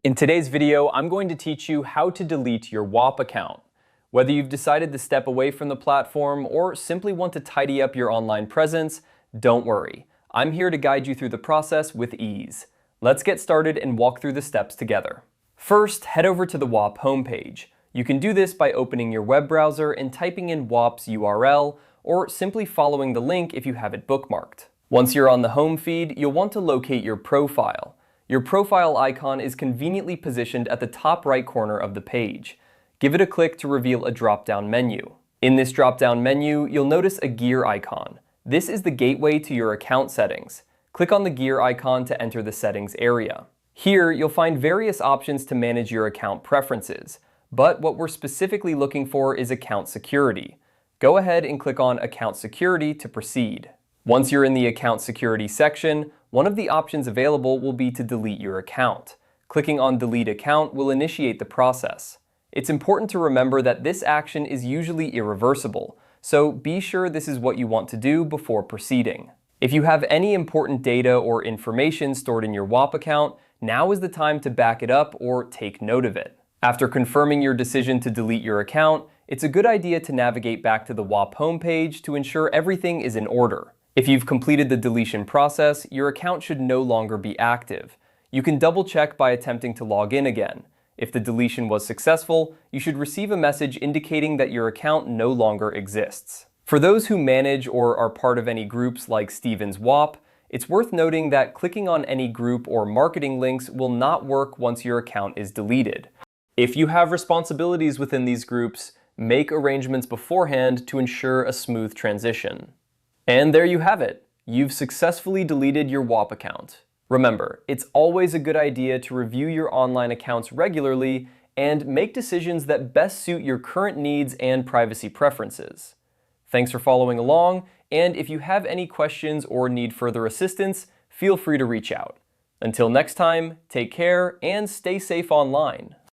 In today's video, I'm going to teach you how to delete your Whop account. Whether you've decided to step away from the platform or simply want to tidy up your online presence, don't worry. I'm here to guide you through the process with ease. Let's get started and walk through the steps together. First, head over to the Whop homepage. You can do this by opening your web browser and typing in Whop's URL, or simply following the link if you have it bookmarked. Once you're on the home feed, you'll want to locate your profile. Your profile icon is conveniently positioned at the top right corner of the page. Give it a click to reveal a drop-down menu. In this drop-down menu, you'll notice a gear icon. This is the gateway to your account settings. Click on the gear icon to enter the settings area. Here, you'll find various options to manage your account preferences, but what we're specifically looking for is account security. Go ahead and click on Account Security to proceed. Once you're in the Account Security section, one of the options available will be to delete your account. Clicking on Delete Account will initiate the process. It's important to remember that this action is usually irreversible, so be sure this is what you want to do before proceeding. If you have any important data or information stored in your Whop account, now is the time to back it up or take note of it. After confirming your decision to delete your account, it's a good idea to navigate back to the Whop homepage to ensure everything is in order. If you've completed the deletion process, your account should no longer be active. You can double check by attempting to log in again. If the deletion was successful, you should receive a message indicating that your account no longer exists. For those who manage or are part of any groups like Steven's Whop, it's worth noting that clicking on any group or marketing links will not work once your account is deleted. If you have responsibilities within these groups, make arrangements beforehand to ensure a smooth transition. And there you have it. You've successfully deleted your Whop account. Remember, it's always a good idea to review your online accounts regularly and make decisions that best suit your current needs and privacy preferences. Thanks for following along, and if you have any questions or need further assistance, feel free to reach out. Until next time, take care and stay safe online.